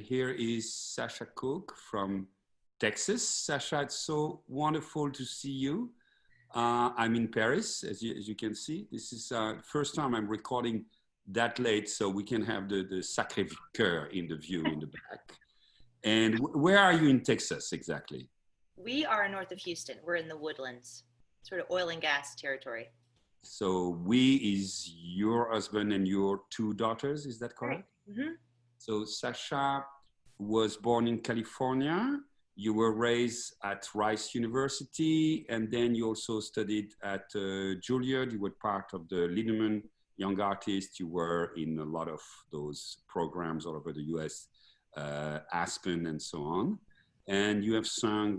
here is Sasha Cooke from Texas. Sasha, it's so wonderful to see you. I'm in Paris, as you can see. This is the first time I'm recording that late, so we can have the Sacré-Cœur in the view in the back. And where are you in Texas exactly? We are north of Houston. We're in the Woodlands, sort of oil and gas territory. So we is your husband and your two daughters, is that correct? Right. Mm-hmm. So Sasha was born in California. You were raised at Rice University, and then you also studied at Juilliard. You were part of the Lindemann Young Artist. You were in a lot of those programs all over the US, Aspen and so on. And you have sung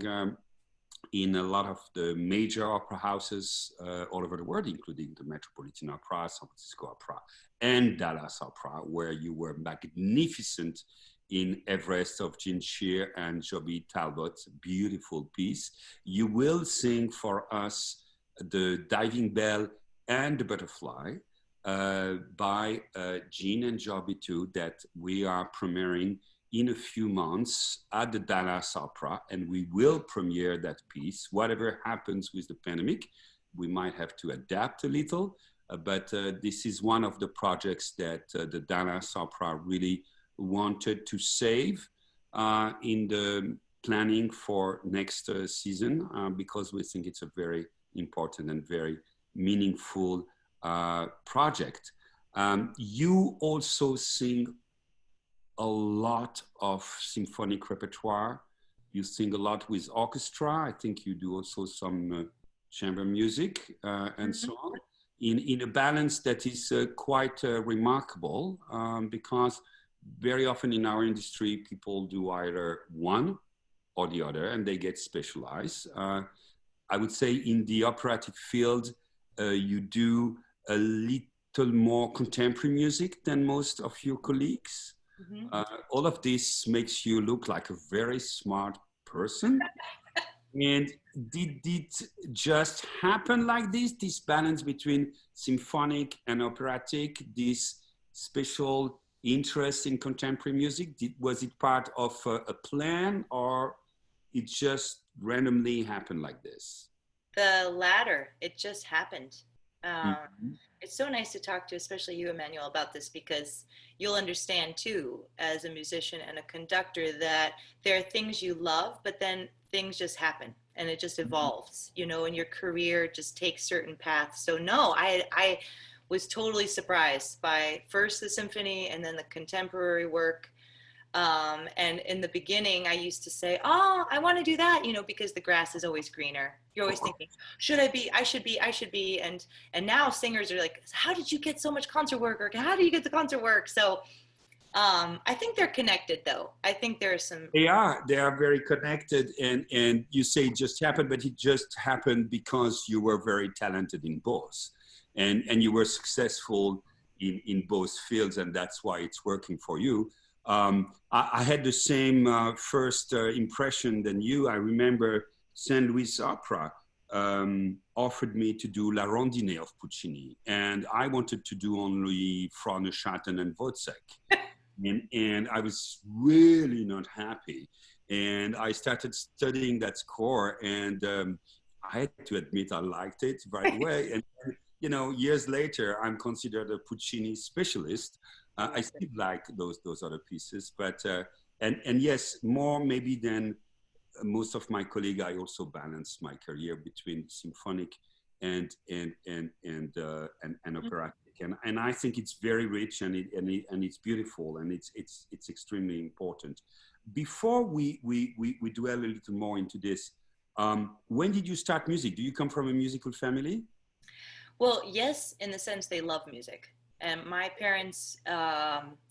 in a lot of the major opera houses all over the world, including the Metropolitan Opera, San Francisco Opera, and Dallas Opera, where you were magnificent in Everest of Jean Shear and Joby Talbot's beautiful piece. You will sing for us the Diving Bell and the Butterfly by Jean and Joby too, that we are premiering in a few months at the Dallas Opera, and we will premiere that piece. Whatever happens with the pandemic, we might have to adapt a little, but this is one of the projects that the Dallas Opera really wanted to save in the planning for next season, because we think it's a very important and very meaningful project. You also sing a lot of symphonic repertoire. You sing a lot with orchestra. I think you do also some chamber music and so on, in a balance that is quite remarkable, because very often in our industry, people do either one or the other, and they get specialized. I would say in the operatic field, you do a little more contemporary music than most of your colleagues. Mm-hmm. All of this makes you look like a very smart person. And did it just happen like this balance between symphonic and operatic, this special interest in contemporary music? Was it part of a plan, or it just randomly happened like this? The latter. It just happened. It's so nice to talk to, especially you, Emmanuel, about this, because you'll understand too, as a musician and a conductor, that there are things you love, but then things just happen and it just evolves, you know, and your career just takes certain paths. So no, I was totally surprised by first the symphony and then the contemporary work. And in the beginning, I used to say, oh, I want to do that, you know, because the grass is always greener. You're always thinking, should I be, I should be. And now singers are like, how did you get so much concert work? Or how do you get the concert work? So I think they're connected though. I think there are some. They are very connected. And you say it just happened, but it just happened because you were very talented in both. And you were successful in both fields, and that's why it's working for you. I had the same first impression than you. I remember St. Louis Opera offered me to do La Rondine of Puccini, and I wanted to do only Frau Neuschattel and Wozzeck. And I was really not happy. And I started studying that score, and I had to admit I liked it right away. And you know, years later, I'm considered a Puccini specialist. I still like those other pieces, but and yes, more maybe than most of my colleagues, I also balance my career between symphonic and operatic, and I think it's very rich and it's beautiful, and it's extremely important. Before we dwell a little more into this, when did you start music? Do you come from a musical family? Well, yes, in the sense they love music. And my parents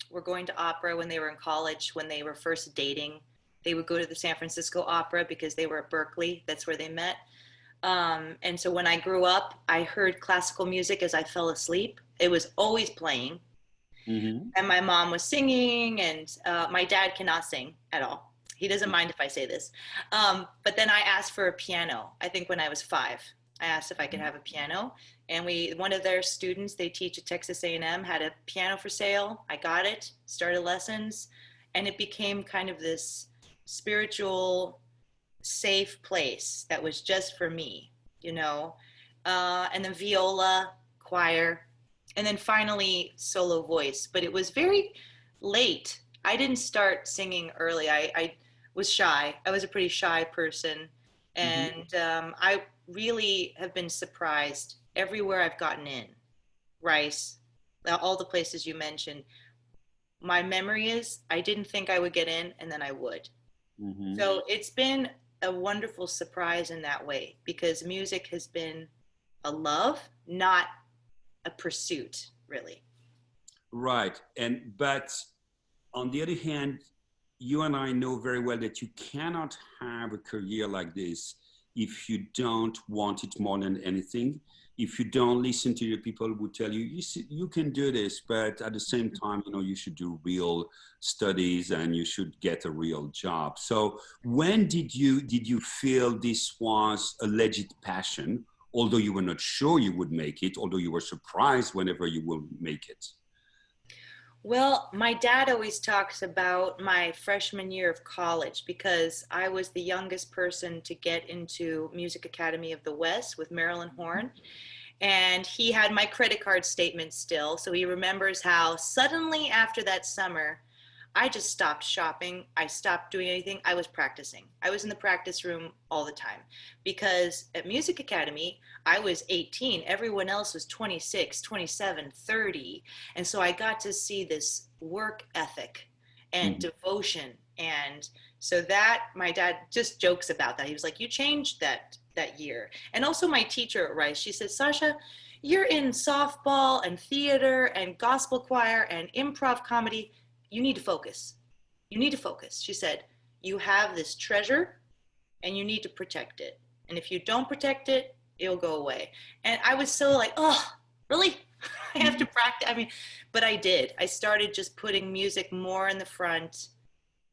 were going to opera when they were in college. When they were first dating, they would go to the San Francisco Opera because they were at Berkeley. That's where they met. And so when I grew up, I heard classical music as I fell asleep. It was always playing. Mm-hmm. And my mom was singing, and my dad cannot sing at all. He doesn't mind if I say this. But then I asked for a piano, I think when I was 5. I asked if I could have a piano, and one of their students, they teach at Texas A&M, had a piano for sale. I got it, started lessons, and it became kind of this spiritual, safe place that was just for me, you know. And then viola, choir, and then finally solo voice. But it was very late. I didn't start singing early. I was shy. I was a pretty shy person. And I really have been surprised everywhere I've gotten in. Rice, all the places you mentioned. My memory is I didn't think I would get in, and then I would. So it's been a wonderful surprise in that way, because music has been a love, not a pursuit, really. Right. But on the other hand, you and I know very well that you cannot have a career like this if you don't want it more than anything. If you don't listen to the people who tell you, you can do this, but at the same time, you should do real studies and you should get a real job. So when did you feel this was a legit passion, although you were not sure you would make it, although you were surprised whenever you will make it? Well, my dad always talks about my freshman year of college, because I was the youngest person to get into Music Academy of the West with Marilyn Horne. And he had my credit card statement still. So he remembers how suddenly after that summer, I just stopped shopping. I stopped doing anything. I was practicing. I was in the practice room all the time, because at Music Academy, I was 18. Everyone else was 26, 27, 30. And so I got to see this work ethic and devotion. And so that, my dad just jokes about that. He was like, you changed that year. And also my teacher at Rice, she said, Sasha, you're in softball and theater and gospel choir and improv comedy. You need to focus. You need to focus. She said, you have this treasure and you need to protect it. And if you don't protect it, it'll go away. And I was so like, oh, really? I have to practice. I mean, but I did. I started just putting music more in the front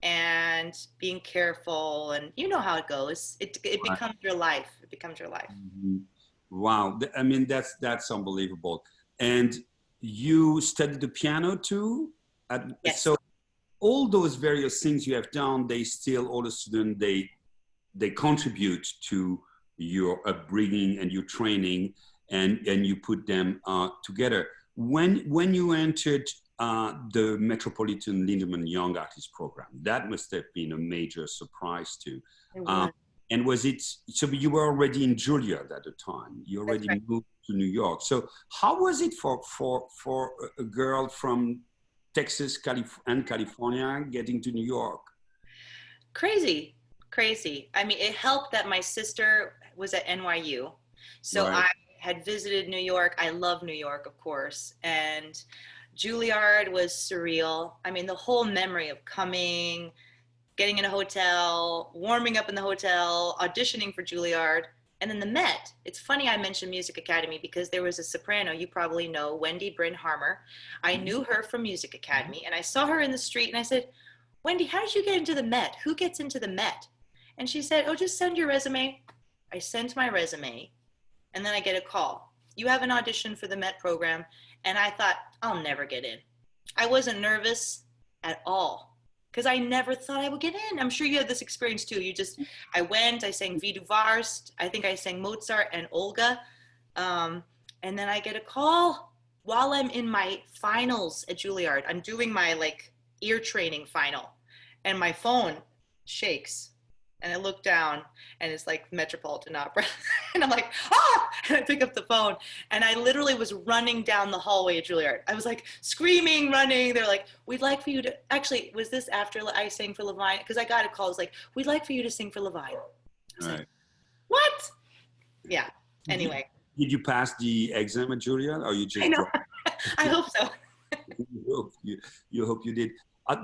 and being careful. And you know how it goes. It becomes your life. It becomes your life. Wow. I mean, that's unbelievable. And you studied the piano too? Yes. So all those various things you have done, they still, all the students, they contribute to your upbringing and your training, and you put them together. When you entered the Metropolitan Lindemann Young Artist Program, that must have been a major surprise too. And was it, so you were already in Juilliard at the time, you already moved to New York. So how was it for a girl from Texas and California getting to New York? Crazy. I mean, it helped that my sister was at NYU. So I had visited New York. I love New York, of course. And Juilliard was surreal. I mean, the whole memory of coming, getting in a hotel, warming up in the hotel, auditioning for Juilliard, and then the Met. It's funny I mentioned Music Academy, because there was a soprano you probably know, Wendy Bryn Harmer. I knew her from Music Academy, and I saw her in the street, and I said, Wendy, how did you get into the Met? Who gets into the Met? And she said, oh, just send your resume. I sent my resume, and then I get a call. You have an audition for the Met program. And I thought, I'll never get in. I wasn't nervous at all, because I never thought I would get in. I'm sure you had this experience too. I went, I sang Wie du warst. I think I sang Mozart and Olga. And then I get a call while I'm in my finals at Juilliard. I'm doing my ear training final, and my phone shakes. And I look down, and it's like Metropolitan Opera. And I'm like, ah! And I pick up the phone, and I literally was running down the hallway at Juilliard. I was like screaming, running. They're like, we'd like for you to, actually, was this after I sang for Levine? Because I got a call. It was like, we'd like for you to sing for Levine. I was like, what? Yeah. Anyway. Did you pass the exam at Juilliard, or you just I know. I hope so. you hope you did.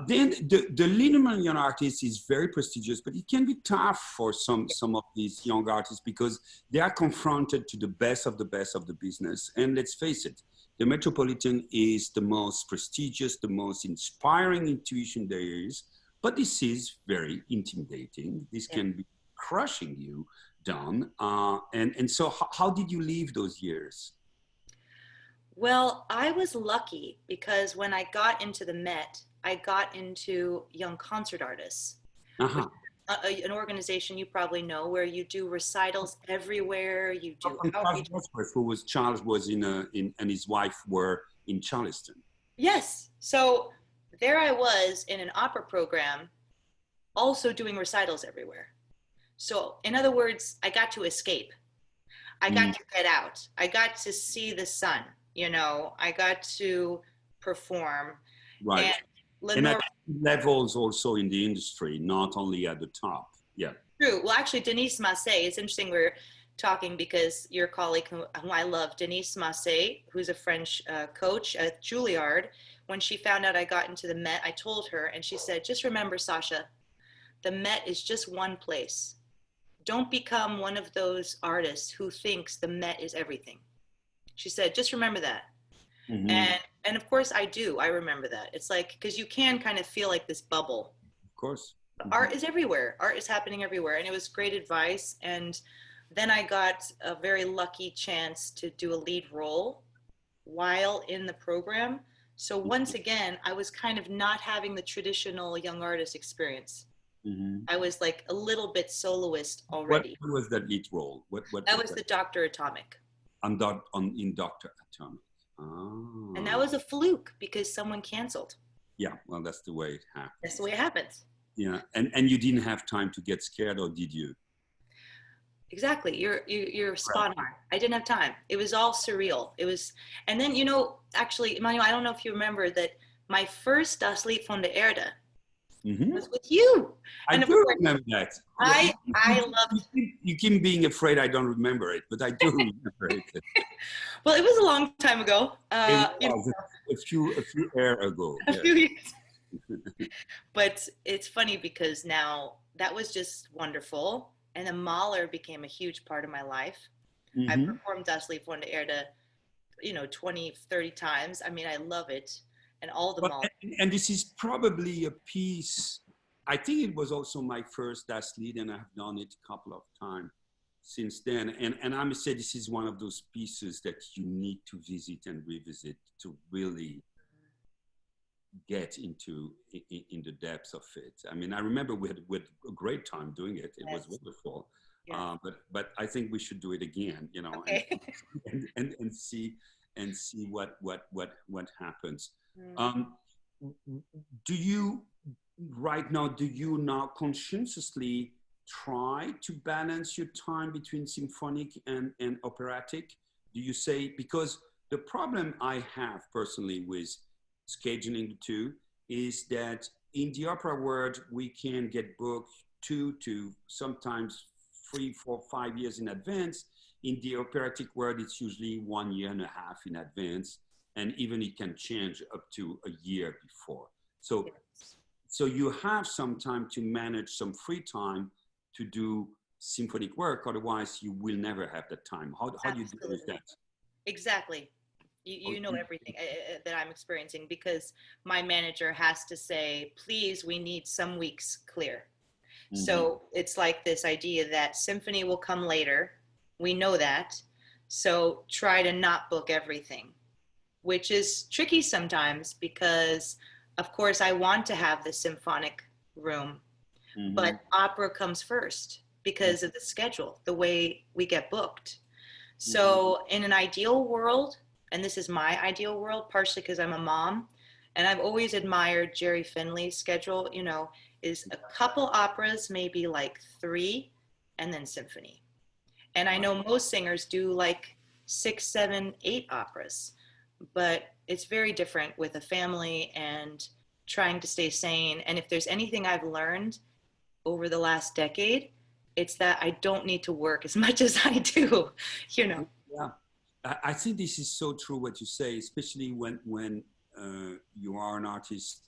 Then the Lindemann Young Artist is very prestigious, but it can be tough for some of these young artists, because they are confronted to the best of the business. And let's face it, the Metropolitan is the most prestigious, the most inspiring intuition there is, but this is very intimidating. This can be crushing you down. And so how did you live those years? Well, I was lucky because when I got into the Met, I got into Young Concert Artists, which Uh-huh. is an organization you probably know where you do recitals everywhere, you do Charles outreach. Bosworth, who was Charles was and his wife were in Charleston. Yes. So there I was in an opera program, also doing recitals everywhere. So, in other words, I got to escape. I got Mm, to get out. I got to see the sun, I got to perform. And right. And at Lenore, levels also in the industry, not only at the top. Yeah. true. Well, actually, Denise Massé, it's interesting we're talking because your colleague, who I love, Denise Massé, who's a French coach at Juilliard, when she found out I got into the Met, I told her, and she said, just remember, Sasha, the Met is just one place. Don't become one of those artists who thinks the Met is everything. She said, just remember that. Mm-hmm. And of course I do. I remember that. It's like, because you can kind of feel like this bubble. Of course. Mm-hmm. Art is everywhere. Art is happening everywhere. And it was great advice. And then I got a very lucky chance to do a lead role while in the program. So once again, I was kind of not having the traditional young artist experience. Mm-hmm. I was like a little bit soloist What already. was that lead role? What That was was that? the Dr. Atomic. In Doctor Atomic. And that Ah, was a fluke because someone canceled. yeah. Well, that's the way it That's the happens. way it happens. Yeah, and you didn't have time to get scared, or did you? Exactly. You're Right. spot on. I didn't have time. It was all surreal. It was, and then actually, Emmanuel, I don't know if you remember that my first Das Lied von der Erde Mm-hmm. was with you, I and of do course, remember that. Yeah, I loved. you keep being afraid I don't remember it, but I do remember it. Well, it was a long time ago. It was a few years ago. A Yeah. few years. But it's funny because now that was just wonderful, and the Mahler became a huge part of my life. I Mm-hmm. performed Das Lied von der Erde, 20, 30 times. I mean, I love it. And all the But Mahler. and this is probably a piece. I think it was also my first Das Lied, and I've done it a couple of times since then. And I must say, this is one of those pieces that you need to visit and revisit to really get into in the depths of it. I mean, I remember we had a great time doing it. It was Yes. wonderful. Yes. But I think we should do it again, Okay. and see what happens. Mm. Um, do you right now? Do you now consciously try to balance your time between symphonic and operatic? Do you say, because the problem I have personally with scheduling the two is that in the opera world we can get booked 2 to sometimes 3, 4, 5 years in advance. In the operatic world, it's usually 1.5 years in advance, and even it can change up to a year before. So, Yes. so you have some time to manage some free time to do symphonic work. Otherwise, you will never have the time. How do you deal with Absolutely. that? Exactly. You know everything that I'm experiencing because my manager has to say, please, we need some weeks clear. Mm-hmm. So it's like this idea that symphony will come later. We know that. So try to not book everything, which is tricky sometimes because, of course, I want to have the symphonic room, Mm-hmm. but opera comes first because of the schedule, the way we get booked. Mm-hmm. So, in an ideal world, and this is my ideal world, partially because I'm a mom, and I've always admired Jerry Finley's schedule, is a couple operas, maybe like 3, and then symphony. And I know most singers do like 6, 7, 8 operas, but it's very different with a family and trying to stay sane. And if there's anything I've learned over the last decade, it's that I don't need to work as much as I do, you know. Yeah, I think this is so true what you say, especially when you are an artist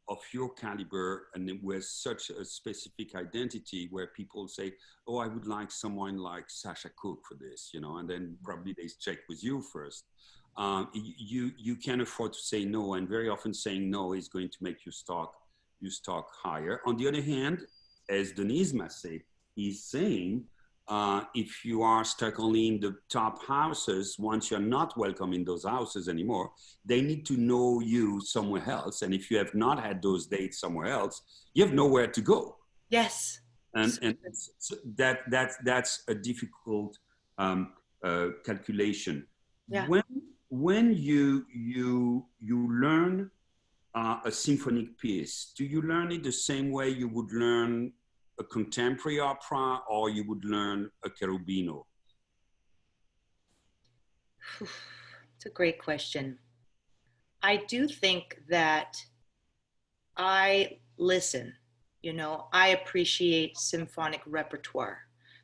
of your caliber and with such a specific identity, where people say, "Oh, I would like someone like Sasha Cooke for this," and then probably they check with you first. You can't afford to say no, and very often saying no is going to make you stock higher. On the other hand, as Denise Massé is saying, if you are stuck only in the top houses, once you're not welcome in those houses anymore, they need to know you somewhere else. And if you have not had those dates somewhere else, you have nowhere to go. Yes. And so that's a difficult calculation. Yeah. When you learn a symphonic piece, do you learn it the same way you would learn a contemporary opera, or you would learn a cherubino? It's a great question. I do think that I listen, I appreciate symphonic repertoire.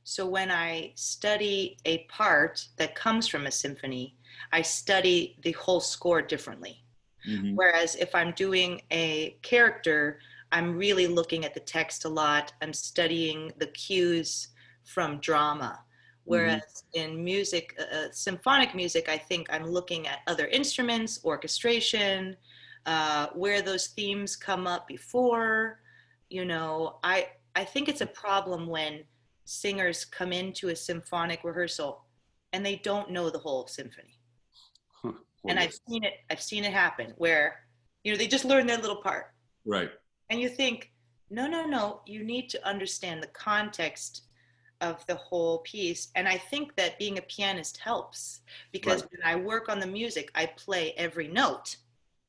So when I study a part that comes from a symphony, I study the whole score differently. Mm-hmm. Whereas if I'm doing a character, I'm really looking at the text a lot. I'm studying the cues from drama. Whereas in music, symphonic music, I think I'm looking at other instruments, orchestration, where those themes come up before. I think it's a problem when singers come into a symphonic rehearsal and they don't know the whole symphony. Well, and yes. I've seen it happen where, they just learn their little part. Right. And you think, no, you need to understand the context of the whole piece. And I think that being a pianist helps, because when I work on the music, I play every note.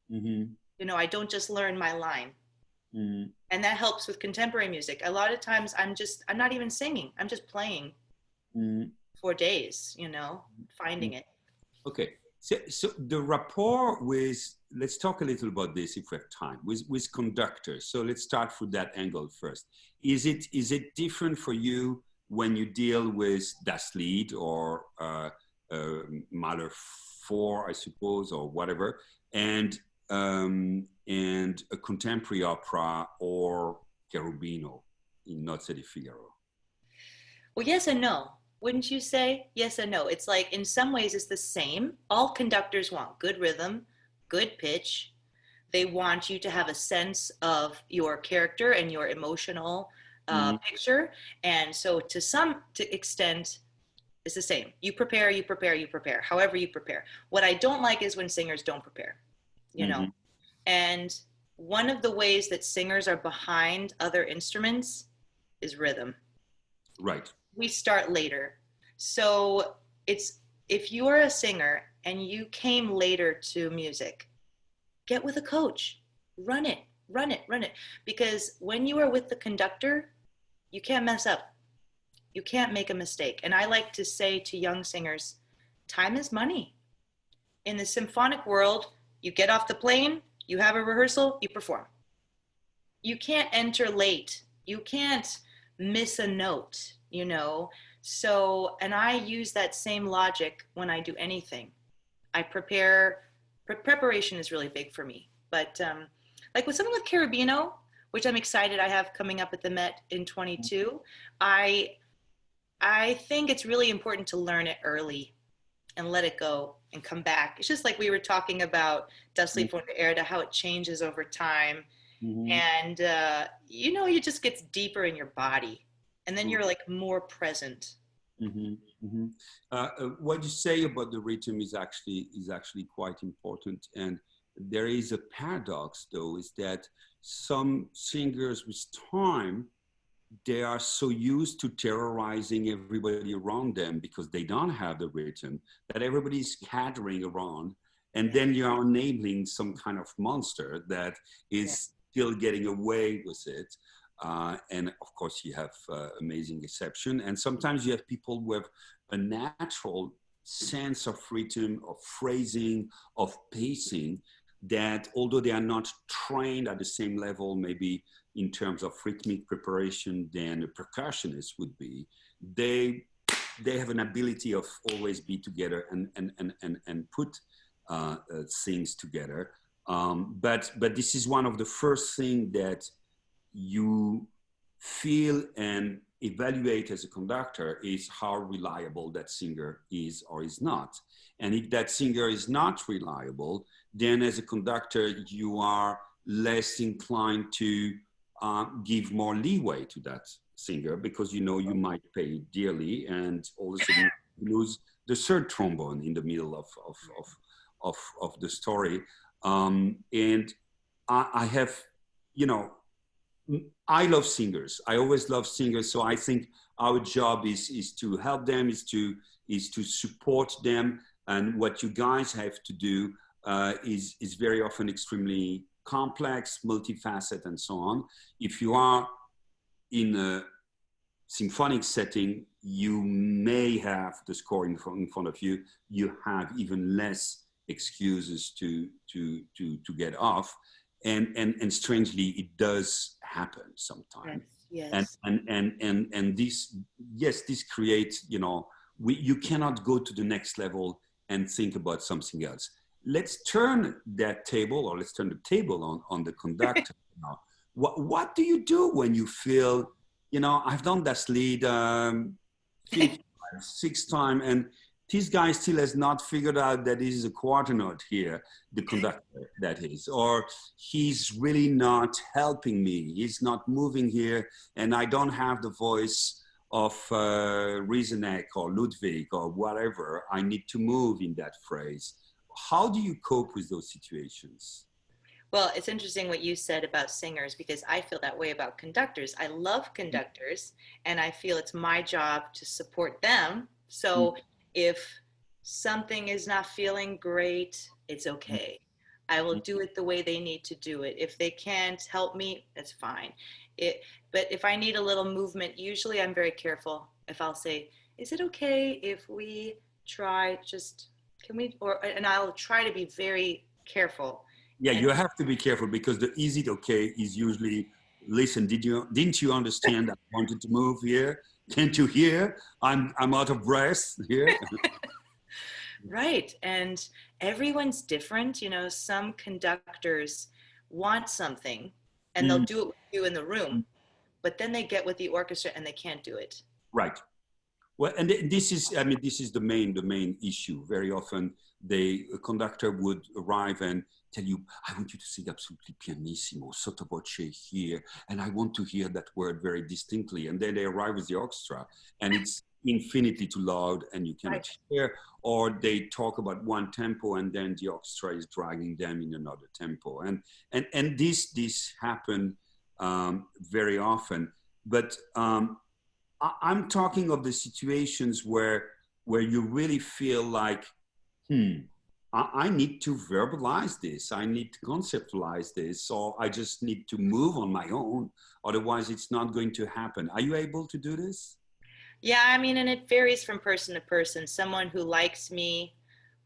Mm-hmm. I don't just learn my line. Mm-hmm. And that helps with contemporary music. A lot of times I'm not even singing. I'm just playing for days, finding it. Okay. So the rapport with, let's talk a little about this if we have time, with conductors. So let's start from that angle first. Is it different for you when you deal with Das Lied or Mahler 4, I suppose, or whatever, and a contemporary opera or Cherubino in Nozze di Figaro? Well, yes and no. Wouldn't you say? Yes and no. It's like, in some ways it's the same. All conductors want good rhythm, good pitch. They want you to have a sense of your character and your emotional picture. And so to some extent, it's the same. You prepare, however you prepare. What I don't like is when singers don't prepare, And one of the ways that singers are behind other instruments is rhythm. Right. We start later. So if you are a singer and you came later to music, get with a coach, run it. Because when you are with the conductor, you can't mess up. You can't make a mistake. And I like to say to young singers, time is money. In the symphonic world, you get off the plane, you have a rehearsal, you perform. You can't enter late. You can't miss a note, So, and I use that same logic when I do anything. I prepare. Preparation is really big for me. But like with something with Cherubino, which I'm excited I have coming up at the Met in 22, I think it's really important to learn it early and let it go and come back. It's just like we were talking about Das Lied von der Erde, how it changes over time. Mm-hmm. And, it just gets deeper in your body. And then you're like more present. Mm-hmm. Mm-hmm. What you say about the rhythm is actually quite important. And there is a paradox, though, is that some singers with time, they are so used to terrorizing everybody around them because they don't have the rhythm, that everybody's scattering around. And then you are enabling some kind of monster that is still getting away with it. And of course, you have amazing exception. And sometimes you have people who have a natural sense of rhythm, of phrasing, of pacing, that although they are not trained at the same level, maybe in terms of rhythmic preparation than a percussionist would be, they have an ability of always be together and put things together. But this is one of the first things that you feel and evaluate as a conductor, is how reliable that singer is or is not. And if that singer is not reliable, then as a conductor, you are less inclined to give more leeway to that singer because you know you might pay dearly, and all of a sudden you lose the third trombone in the middle of the story. And I have, you know, I love singers. I always love singers. So I think our job is to help them, is to support them. And what you guys have to do is very often extremely complex, multifaceted, and so on. If you are in a symphonic setting, you may have the score in front of you. You have even less excuses to get off. And strangely, it does happen sometimes. Yes. And this, yes, this creates, you know, you cannot go to the next level and think about something else. Let's turn that table, or let's turn the table on the conductor now. What do you do when you feel, you know, I've done that lead 5th, 6th time, and this guy still has not figured out that this is a quarter note here, the conductor, that is, or he's really not helping me. He's not moving here, and I don't have the voice of Rieseneck or Ludwig or whatever. I need to move in that phrase. How do you cope with those situations? Well, it's interesting what you said about singers, because I feel that way about conductors. I love conductors, and I feel it's my job to support them. So if something is not feeling great, it's okay. I will do it the way they need to do it. If they can't help me, that's fine. But if I need a little movement, usually I'm very careful. If I'll say, is it okay if we try, just, can we, and I'll try to be very careful. Yeah, you have to be careful, because the is it okay is usually, listen, didn't you understand I wanted to move here? Can't you hear? I'm out of breath here. Right. And everyone's different. You know, some conductors want something and they'll do it with you in the room, but then they get with the orchestra and they can't do it. Right. Well, and this is, I mean, this is the main issue. Very often a conductor would arrive and tell you, I want you to sing absolutely pianissimo, sotto voce here, and I want to hear that word very distinctly. And then they arrive with the orchestra, and it's infinitely too loud, and you cannot hear. Or they talk about one tempo, and then the orchestra is dragging them in another tempo. And this happened very often. But I'm talking of the situations where you really feel like, I need to verbalize this. I need to conceptualize this. So I just need to move on my own. Otherwise, it's not going to happen. Are you able to do this? Yeah, I mean, and it varies from person to person. Someone who likes me,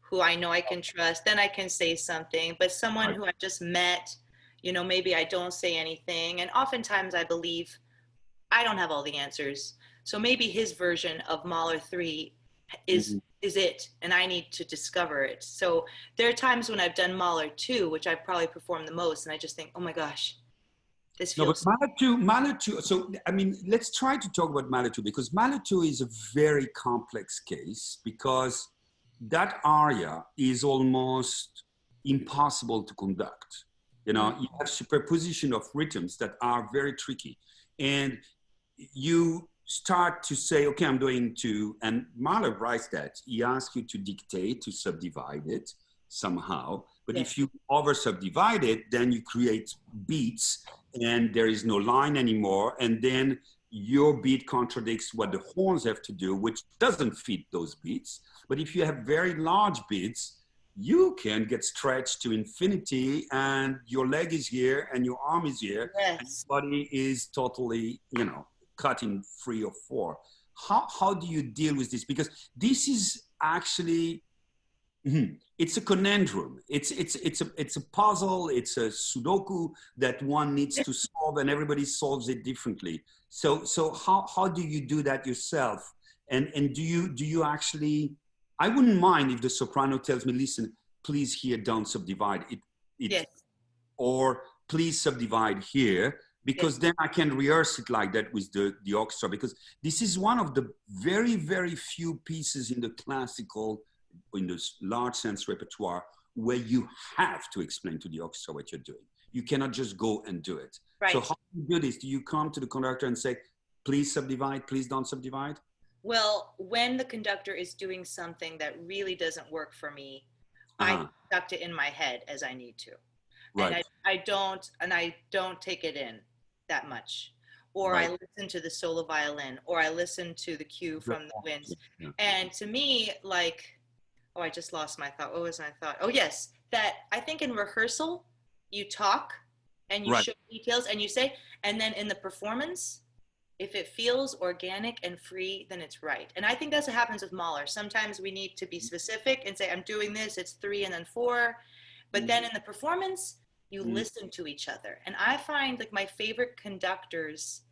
who I know I can trust, then I can say something. But someone who I just met, you know, maybe I don't say anything. And oftentimes I believe I don't have all the answers. So maybe his version of Mahler 3 is it, and I need to discover it. So there are times when I've done Mahler 2, which I probably performed the most, and I just think, oh my gosh, this feels... No, but Mahler 2, so I mean, let's try to talk about Mahler 2, because Mahler 2 is a very complex case, because that aria is almost impossible to conduct. You know, you have superposition of rhythms that are very tricky, and you start to say, okay, I'm going to, and Mahler writes that, he asks you to dictate, to subdivide it somehow. But if you over subdivide it, then you create beats and there is no line anymore. And then your beat contradicts what the horns have to do, which doesn't fit those beats. But if you have very large beats, you can get stretched to infinity, and your leg is here and your arm is here. And your body is totally, you know, cut in 3 or 4. How do you deal with this? Because this is actually, it's a conundrum. It's a puzzle. It's a Sudoku that one needs to solve, and everybody solves it differently. So how do you do that yourself? And do you actually? I wouldn't mind if the soprano tells me, listen, please here, don't subdivide it, or please subdivide here. Because then I can rehearse it like that with the orchestra, because this is one of the very, very few pieces in the classical, in the large sense repertoire, where you have to explain to the orchestra what you're doing. You cannot just go and do it. So how do you do this? Do you come to the conductor and say, please subdivide, please don't subdivide? Well, when the conductor is doing something that really doesn't work for me, I conduct it in my head as I need to. Right. And I don't take it in that much. Or Right. I listen to the solo violin, or I listen to the cue from the winds. Yeah. And to me, like, oh, I just lost my thought. What was my thought? Oh, yes, that I think in rehearsal, you talk and you Right. show details and you say, and then in the performance, if it feels organic and free, then it's right. And I think that's what happens with Mahler. Sometimes we need to be specific and say, I'm doing this, it's 3 and then 4. But then in the performance, you listen to each other. And I find like my favorite conductors,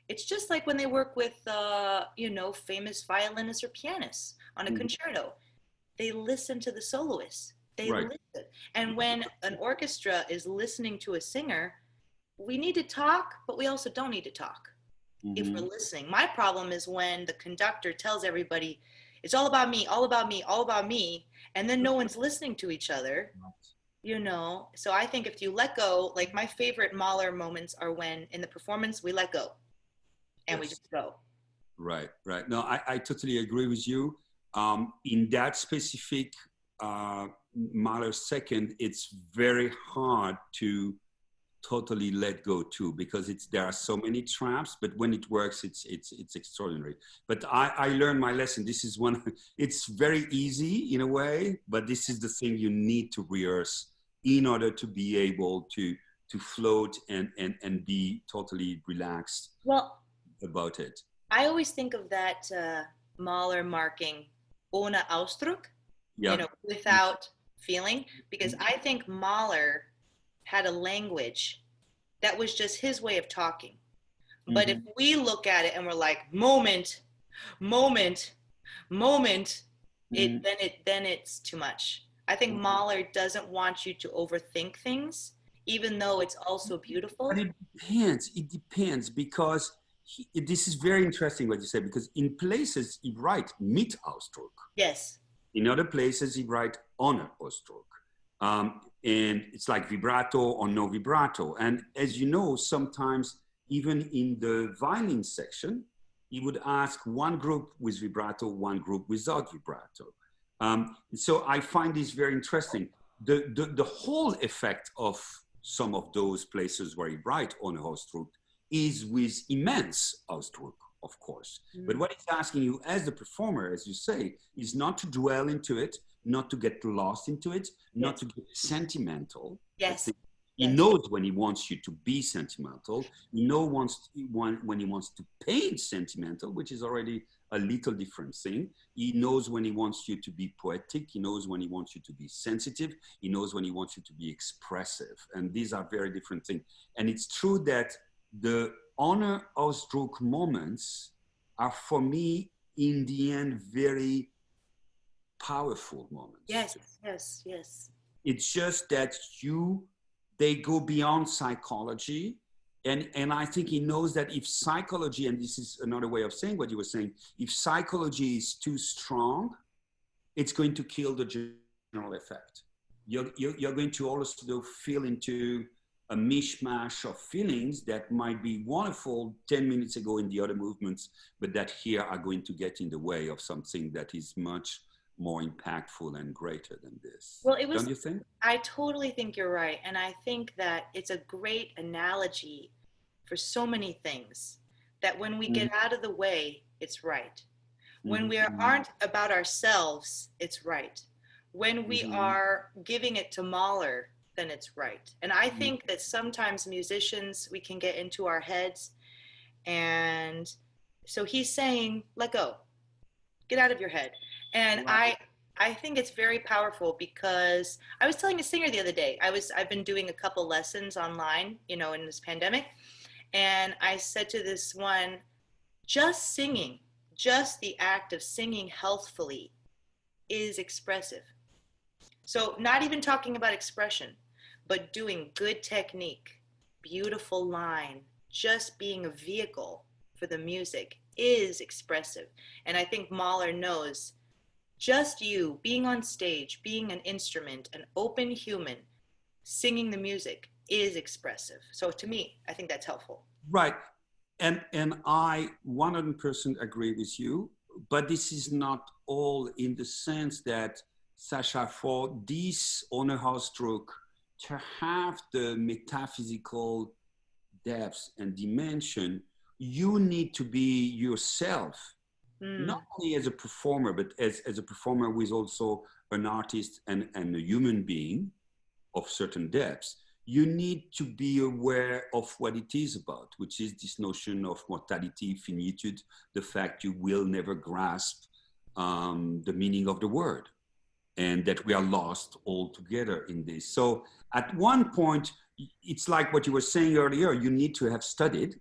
it's just like when they work with, famous violinists or pianists on a concerto. They listen to the soloists. They listen. And when an orchestra is listening to a singer, we need to talk, but we also don't need to talk if we're listening. My problem is when the conductor tells everybody, it's all about me, all about me, all about me, and then no one's listening to each other, So I think if you let go, like my favorite Mahler moments are when in the performance we let go and we just go. Right. No, I totally agree with you. In that specific Mahler second, it's very hard to totally let go too, because there are so many traps, but when it works, it's extraordinary. But I learned my lesson. This is one, it's very easy in a way, but this is the thing you need to rehearse in order to be able to float and be totally relaxed about it. I always think of that Mahler marking ohne Ausdruck, without feeling, because I think Mahler had a language that was just his way of talking. But if we look at it and we're like, moment, then it's too much. I think Mahler doesn't want you to overthink things, even though it's also beautiful. But it depends because this is very interesting what you said, because in places he writes mit Ausdruck. Yes. In other places he writes ohne Ausdruck. And it's like vibrato or no vibrato. And as you know, sometimes even in the violin section, he would ask one group with vibrato, one group without vibrato. So I find this very interesting. The whole effect of some of those places where he writes ohne Ausdruck is with immense Ausdruck, of course. But what he's asking you as the performer, as you say, is not to dwell into it, not to get lost into it, not to get sentimental. Yes. He knows when he wants you to be sentimental. He knows when he wants to paint sentimental, which is already a little different thing. He knows when he wants you to be poetic. He knows when he wants you to be sensitive. He knows when he wants you to be expressive. And these are very different things. And it's true that the ohne Ausdruck moments are, for me, in the end, very powerful moments. Yes. It's just that they go beyond psychology. And I think he knows that if psychology, and this is another way of saying what you were saying, if psychology is too strong, it's going to kill the general effect. You're going to also feel into a mishmash of feelings that might be wonderful 10 minutes ago in the other movements, but that here are going to get in the way of something that is much more impactful and greater than this. Well, don't you think? I totally think you're right. And I think that it's a great analogy for so many things, that when we get out of the way, it's right. When we aren't about ourselves, it's right. When we are giving it to Mahler, then it's right. And I think that sometimes musicians, we can get into our heads. And so he's saying, let go, get out of your head. And I think it's very powerful, because I was telling a singer the other day, I've been doing a couple lessons online, in this pandemic. And I said to this one, just singing, just the act of singing healthfully is expressive. So not even talking about expression, but doing good technique, beautiful line, just being a vehicle for the music is expressive. And I think Mahler knows just you being on stage, being an instrument, an open human, singing the music is expressive. So to me, I think that's helpful. Right. and I 100% agree with you, but this is not all, in the sense that, Sasha, for this honor house stroke to have the metaphysical depth and dimension, you need to be yourself, not only as a performer, but as a performer who is also an artist and a human being of certain depths. You need to be aware of what it is about, which is this notion of mortality, finitude, the fact you will never grasp the meaning of the word, and that we are lost altogether in this. So at one point, it's like what you were saying earlier, you need to have studied.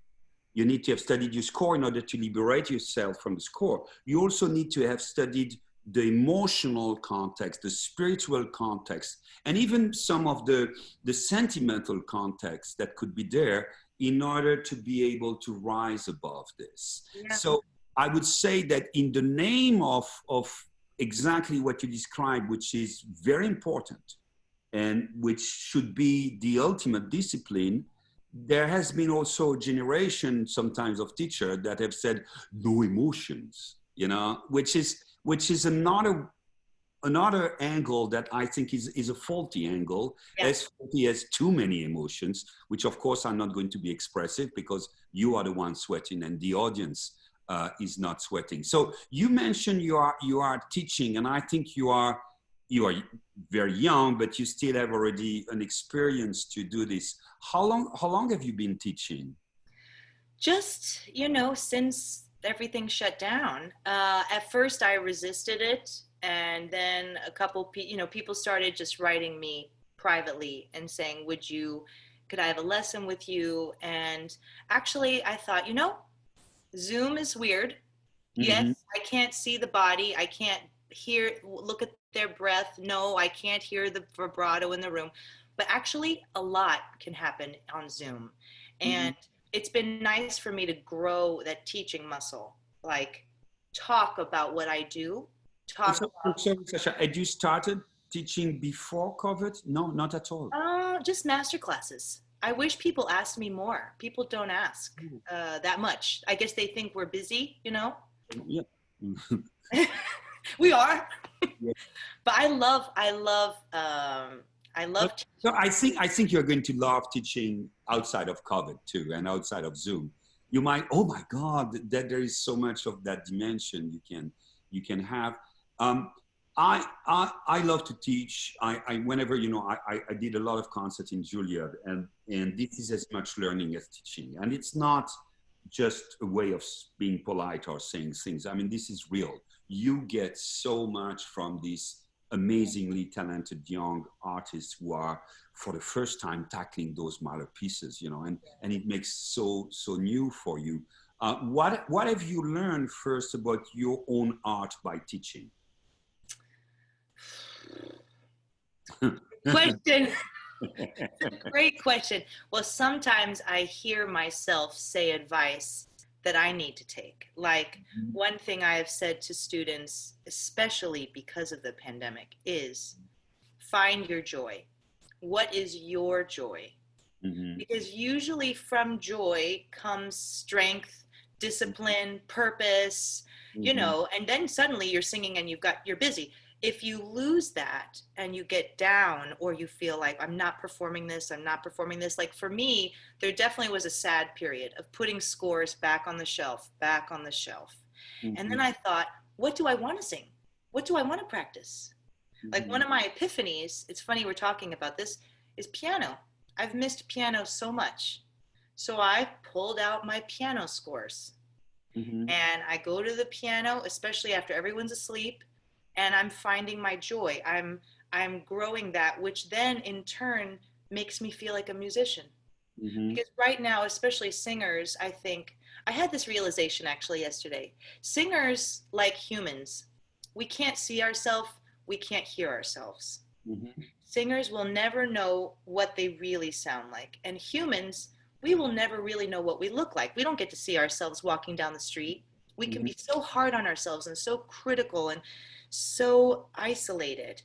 You need to have studied your score in order to liberate yourself from the score. You also need to have studied the emotional context, the spiritual context, and even some of the sentimental context that could be there in order to be able to rise above this. Yeah. So I would say that in the name of exactly what you described, which is very important and which should be the ultimate discipline, there has been also a generation sometimes of teachers that have said no emotions, you know, which is another angle that I think is a faulty angle, yeah. As faulty as too many emotions, which of course are not going to be expressive because you are the one sweating and the audience is not sweating. So you mentioned you are teaching, and I think you are very young, but you still have already an experience to do this. How long have you been teaching? Just, since everything shut down. At first I resisted it, and then a couple people started just writing me privately and saying, could I have a lesson with you? And actually I thought, Zoom is weird. Mm-hmm. Yes, I can't see the body. I can't look at their breath. No, I can't hear the vibrato in the room. But actually, a lot can happen on Zoom. And it's been nice for me to grow that teaching muscle, like talk about what I do. Sorry, Sasha, had you started teaching before COVID? No, not at all. Just master classes. I wish people asked me more. People don't ask that much. I guess they think we're busy, Yeah. We are. Yeah. But I love. So I think you're going to love teaching outside of COVID too, and outside of Zoom. You might. Oh my God, that there is so much of that dimension you can have. I love to teach. Whenever I did a lot of concerts in Juilliard, and this is as much learning as teaching, and it's not just a way of being polite or saying things. I mean, this is real. You get so much from these amazingly talented young artists who are for the first time tackling those Mahler pieces, and it makes so new for you. What have you learned first about your own art by teaching? Question. Great question. Well, sometimes I hear myself say advice that I need to take. Like one thing I have said to students, especially because of the pandemic, is find your joy. What is your joy? Mm-hmm. Because usually from joy comes strength, discipline, purpose, and then suddenly you're singing and you're busy. If you lose that and you get down, or you feel like I'm not performing this, like for me, there definitely was a sad period of putting scores back on the shelf. Mm-hmm. And then I thought, what do I want to sing? What do I want to practice? Mm-hmm. Like one of my epiphanies, it's funny we're talking about this, is piano. I've missed piano so much. So I pulled out my piano scores. Mm-hmm. And I go to the piano, especially after everyone's asleep, and I'm finding my joy. I'm growing that, which then in turn makes me feel like a musician. Mm-hmm. Because right now, especially singers, I think, I had this realization actually yesterday. Singers, like humans, we can't see ourselves, we can't hear ourselves. Mm-hmm. Singers will never know what they really sound like. And humans, we will never really know what we look like. We don't get to see ourselves walking down the street. We can be so hard on ourselves and so critical and so isolated.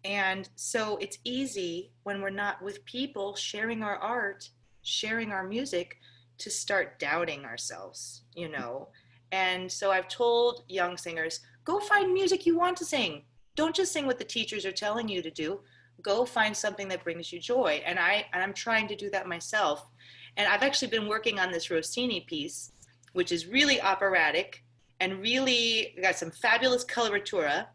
And so it's easy when we're not with people sharing our art, sharing our music, to start doubting ourselves, you know. And so I've told young singers, go find music you want to sing. Don't just sing what the teachers are telling you to do. Go find something that brings you joy. And I'm trying to do that myself. And I've actually been working on this Rossini piece, which is really operatic and really got some fabulous coloratura.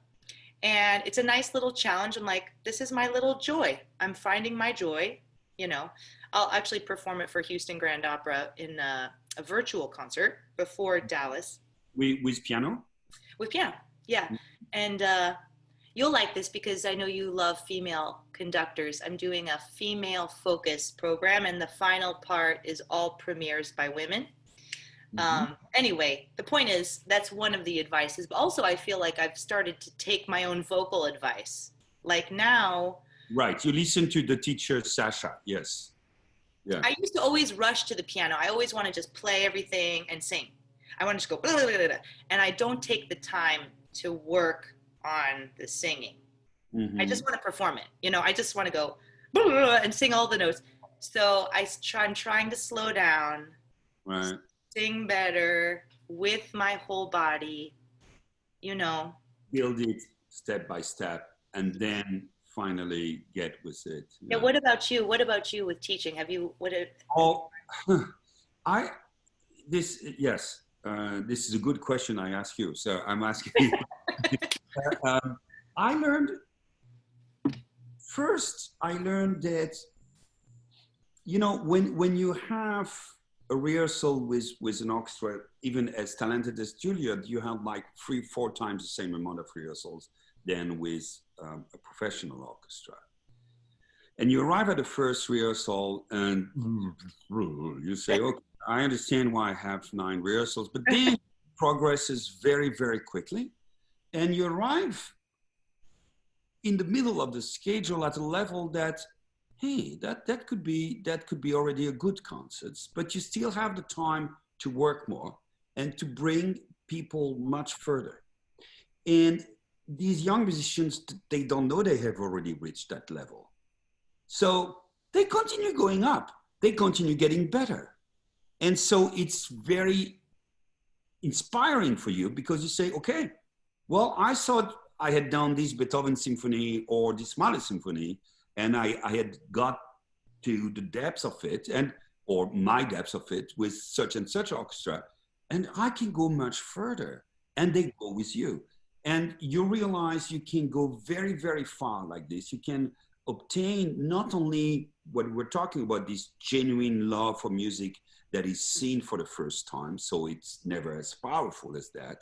And it's a nice little challenge. I'm like, this is my little joy. I'm finding my joy, you know. I'll actually perform it for Houston Grand Opera in a virtual concert before Dallas. With piano? With piano, yeah. And you'll like this because I know you love female conductors. I'm doing a female focused program, and the final part is all premieres by women. Anyway, the point is that's one of the advices, but also I feel like I've started to take my own vocal advice. Like now. Right. You listen to the teacher, Sasha. Yes. Yeah. I used to always rush to the piano. I always want to just play everything and sing. I want to just go, blah, blah, blah, blah, and I don't take the time to work on the singing. I just want to perform it. You know, I just want to go blah, blah, blah, and sing all the notes. So I'm trying to slow down, right. Sing better with my whole body, you know. Build it step by step, and then finally get with it. Yeah. What about you? What about you with teaching? Have you, This is a good question I ask you. So I'm asking you. I learned that, you know, when you have a rehearsal with an orchestra, even as talented as Juliet, you have like 3-4 times the same amount of rehearsals than with a professional orchestra. And you arrive at the first rehearsal and you say, okay, I understand why I have 9 rehearsals, but then progresses very, very quickly. And you arrive in the middle of the schedule at a level that, hey, that could be already a good concert, but you still have the time to work more and to bring people much further. And these young musicians, they don't know they have already reached that level. So they continue going up, they continue getting better. And so it's very inspiring for you because you say, okay, well, I thought I had done this Beethoven symphony or this Mahler symphony, and I had got to the depths of it, or my depths of it with such and such orchestra, and I can go much further, and they go with you. And you realize you can go very, very far like this. You can obtain not only what we're talking about, this genuine love for music that is seen for the first time, so it's never as powerful as that,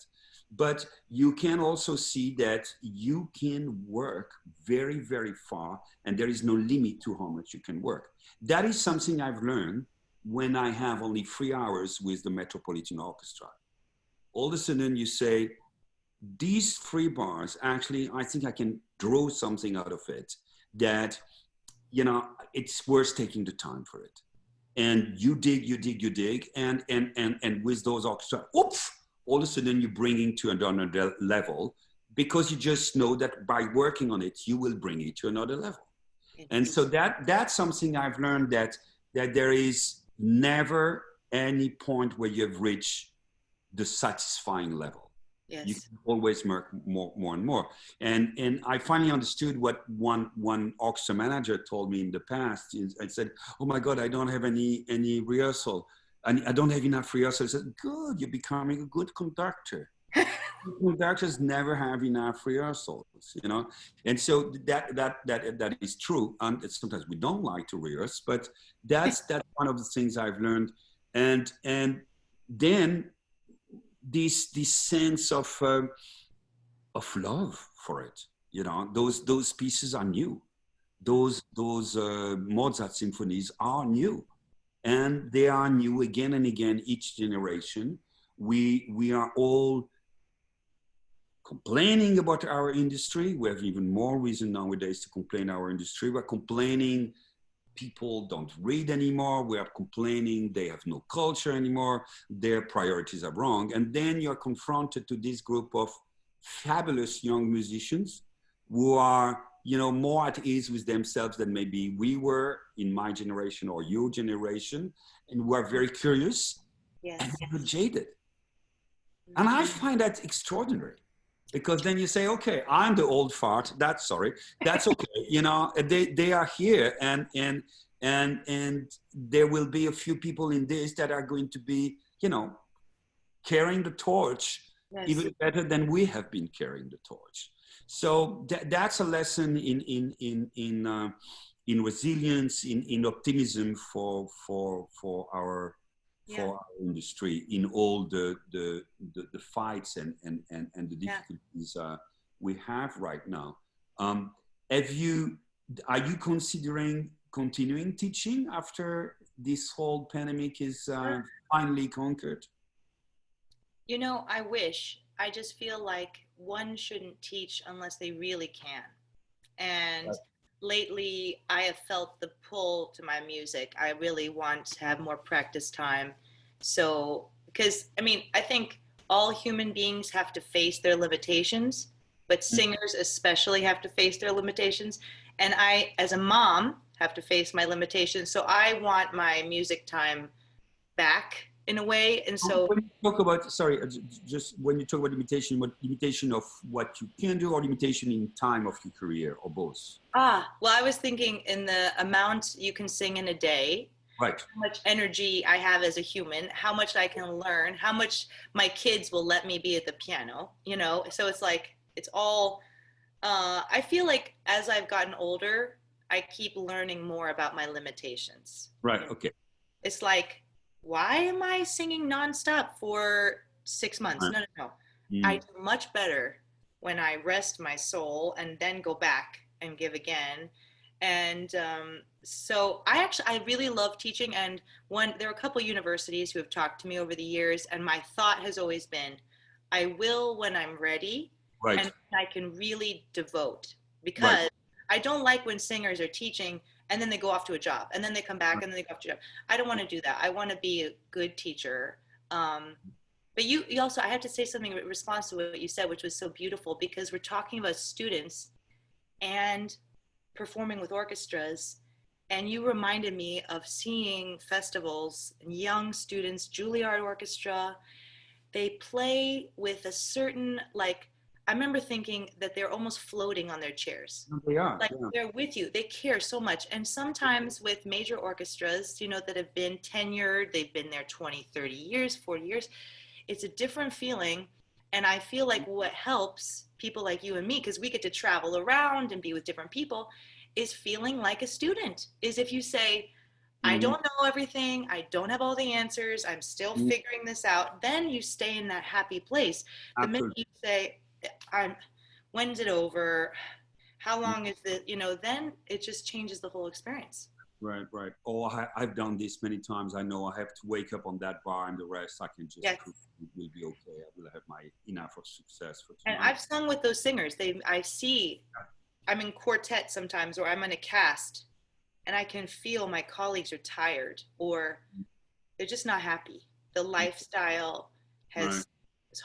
but you can also see that you can work very, very far, and there is no limit to how much you can work. That is something I've learned when I have only 3 hours with the Metropolitan Orchestra. All of a sudden you say, these 3 bars, actually, I think I can draw something out of it that, you know, it's worth taking the time for it. And you dig, and with those orchestra, oops, all of a sudden you're bringing to another level because you just know that by working on it, you will bring it to another level. And so that's something I've learned, that there is never any point where you've reached the satisfying level. Yes. You can always work more and more. And I finally understood what one orchestra manager told me in the past. I said, oh my God, I don't have any rehearsal. I don't have enough rehearsals. I said, good, you're becoming a good conductor. Conductors never have enough rehearsals, you know? And so that is true. And sometimes we don't like to rehearse, but that's one of the things I've learned. And then this sense of love for it, you know, those pieces are new. Those Mozart symphonies are new. And they are new again and again, each generation. We are all complaining about our industry. We have even more reason nowadays to complain our industry. We're complaining people don't read anymore. We are complaining they have no culture anymore. Their priorities are wrong. And then you're confronted to this group of fabulous young musicians who are more at ease with themselves than maybe we were in my generation or your generation, and we're very curious and Yes. never jaded. And I find that extraordinary, because then you say, okay, I'm the old fart. That's okay. They are here, and there will be a few people in this that are going to be, carrying the torch Yes. even better than we have been carrying the torch. So that's a lesson in resilience, in optimism for our industry, in all the fights and the difficulties we have right now. Are you considering continuing teaching after this whole pandemic is finally conquered? I wish. I just feel like one shouldn't teach unless they really can. And lately, I have felt the pull to my music. I really want to have more practice time. So, because I think all human beings have to face their limitations, but singers especially have to face their limitations. And I, as a mom, have to face my limitations. So I want my music time back in a way. And so when you talk about, sorry, just when you talk about limitation, what limitation of what you can do, or limitation in time of your career, or both? well, I was thinking in the amount you can sing in a day, right? How much energy I have as a human, how much I can learn, how much my kids will let me be at the piano, so it's like, it's all, I feel like as I've gotten older, I keep learning more about my limitations. Right. Okay. It's like, why am I singing nonstop for 6 months? No. I do much better when I rest my soul and then go back and give again. And so I really love teaching. And there are a couple universities who have talked to me over the years, and my thought has always been, I will when I'm ready, right, and I can really devote, because I don't like when singers are teaching and then they go off to a job, and then they come back and then they go off to a job. I don't want to do that. I want to be a good teacher. But you also, I have to say something in response to what you said, which was so beautiful, because we're talking about students and performing with orchestras. And you reminded me of seeing festivals and young students, Juilliard Orchestra. They play with a certain, I remember thinking that they're almost floating on their chairs. They are. They're with you. They care so much. And sometimes with major orchestras, that have been tenured, they've been there 20, 30 years, 40 years, it's a different feeling. And I feel like what helps people like you and me, because we get to travel around and be with different people, is feeling like a student. Is if you say, I don't know everything, I don't have all the answers, I'm still figuring this out, then you stay in that happy place. The minute you say, when's it over? How long is it? Then it just changes the whole experience. Right. Oh, I've done this many times. I know I have to wake up on that bar, and the rest I can just prove it will be okay. I will have my enough of success for tonight. And I've sung with those singers. I'm in quartet sometimes, or I'm in a cast, and I can feel my colleagues are tired, or they're just not happy. The lifestyle is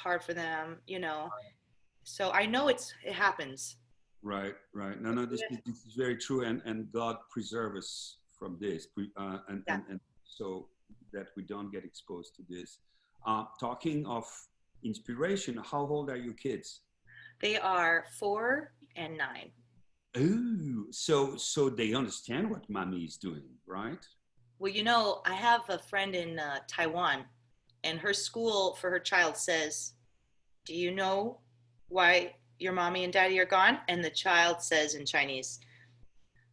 hard for them, So I know it happens. Right. No, this is very true, and God preserve us from this, and so that we don't get exposed to this. Talking of inspiration, how old are your kids? They are 4 and 9. Oh, so they understand what mommy is doing, right? Well, I have a friend in Taiwan, and her school for her child says, do you know why your mommy and daddy are gone? And the child says in Chinese,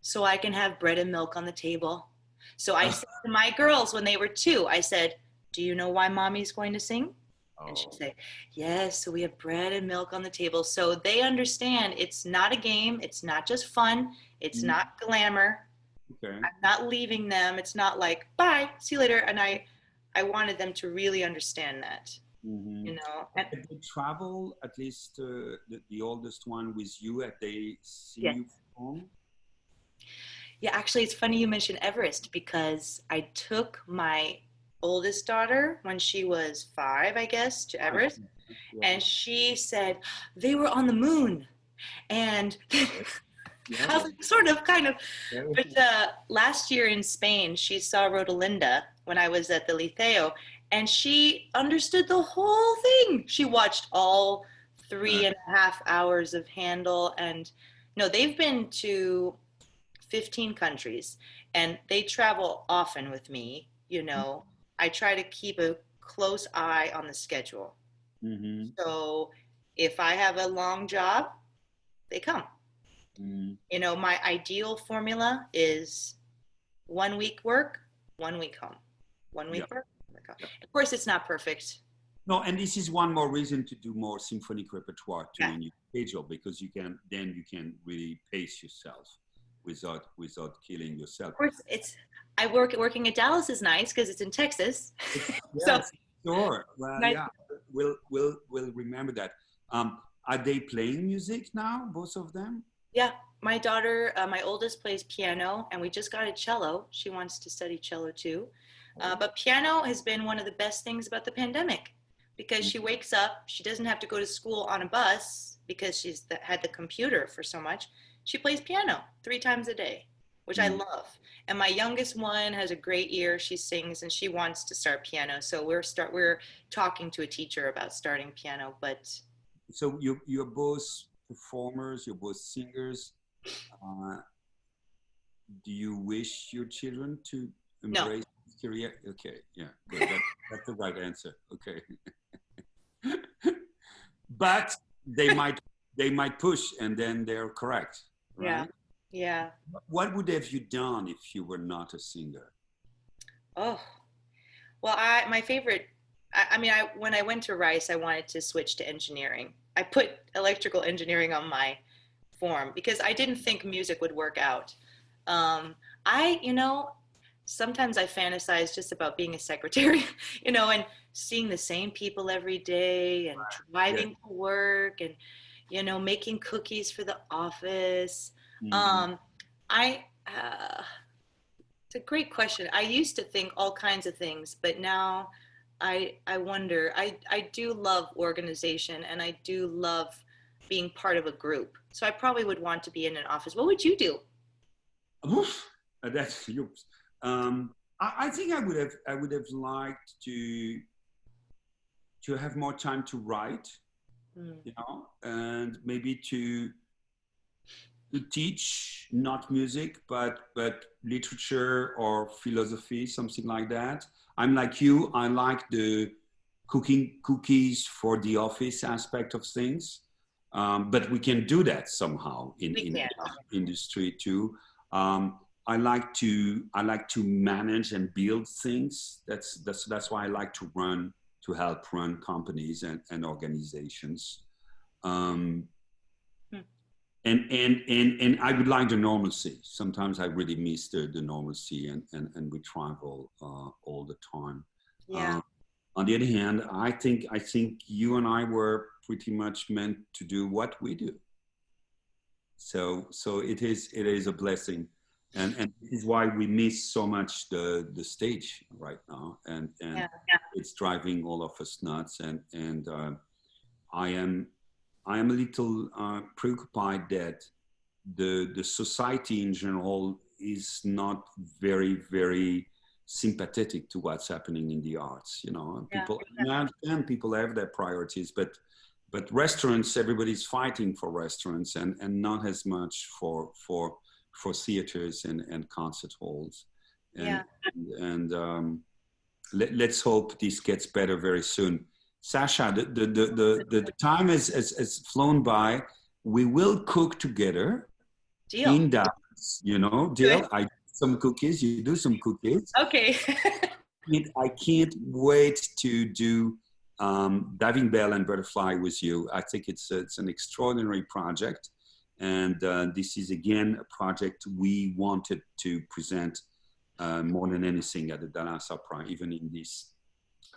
so I can have bread and milk on the table. So I said to my girls when they were 2, I said, do you know why mommy's going to sing? And she'd say, yes, so we have bread and milk on the table. So they understand it's not a game. It's not just fun. It's not glamour. Okay. I'm not leaving them. It's not like, bye, see you later. And I wanted them to really understand that. Did they travel, at least the oldest one with you, at they see you perform? Yeah, actually, it's funny you mentioned Everest, because I took my oldest daughter when she was 5, I guess, to Everest. And she said, they were on the moon. And Yeah. I was like, sort of, kind of. Yeah. But last year in Spain, she saw Rodelinda when I was at the Liceo, and she understood the whole thing. She watched all 3.5 hours of Handel, and no, they've been to 15 countries, and they travel often with me. I try to keep a close eye on the schedule. Mm-hmm. So if I have a long job, they come. My ideal formula is 1 week work, 1 week home. 1 week work, 1 week home. Yeah. Of course, it's not perfect. No, and this is one more reason to do more symphonic repertoire too Yeah. in your schedule, because you can really pace yourself without killing yourself. Of course, working at Dallas is nice because it's in Texas. Yes, sure. Well, nice. yeah, we'll remember that. Are they playing music now, both of them? Yeah, my daughter, my oldest, plays piano, and we just got a cello. She wants to study cello too. But piano has been one of the best things about the pandemic, because she wakes up, she doesn't have to go to school on a bus because she's had the computer for so much. She plays piano 3 times a day, which I love. And my youngest one has a great ear. She sings, and she wants to start piano. So we're talking to a teacher about starting piano. But so you're both performers, you're both singers. Do you wish your children to embrace this career? Okay, yeah, good. That's the right answer. Okay. But they might push, and then they're correct, right? Yeah. What would have you done if you were not a singer? Oh, well, my favorite. When I went to Rice, I wanted to switch to engineering. I put electrical engineering on my form because I didn't think music would work out. Sometimes I fantasize just about being a secretary, and seeing the same people every day, and driving to work, and making cookies for the office. It's a great question. I used to think all kinds of things, but now I wonder. I do love organization, and I do love being part of a group. So I probably would want to be in an office. What would you do? That's oops. I think I would have liked to have more time to write, and maybe to teach, not music, but literature or philosophy, something like that. I'm like you. I like the cooking cookies for the office aspect of things, but we can do that somehow in the industry too. I like to manage and build things. That's why I like to help run companies and organizations. And I would like the normalcy. Sometimes I really miss the normalcy, and we travel all the time. Yeah. On the other hand, I think you and I were pretty much meant to do what we do. So it is a blessing. And this is why we miss so much the stage right now, and it's driving all of us nuts. And I am a little preoccupied that the society in general is not very, very sympathetic to what's happening in the arts. People, I understand people have their priorities, but restaurants, everybody's fighting for restaurants, and not as much for theaters and concert halls. And let's hope this gets better very soon. Sasha, the time has flown by. We will cook together. Deal. In Dallas, deal. I do some cookies, you do some cookies. Okay. I can't wait to do Diving Bell and Butterfly with you. I think it's an extraordinary project. And this is, again, a project we wanted to present more than anything at the Dallas Opera, even in these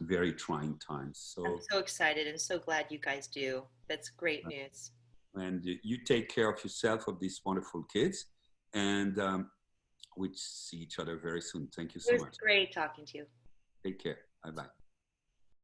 very trying times. So I'm so excited and so glad you guys do. That's great news. And you take care of yourself, of these wonderful kids, and we see each other very soon. Thank you so much. It was great talking to you. Take care. Bye-bye.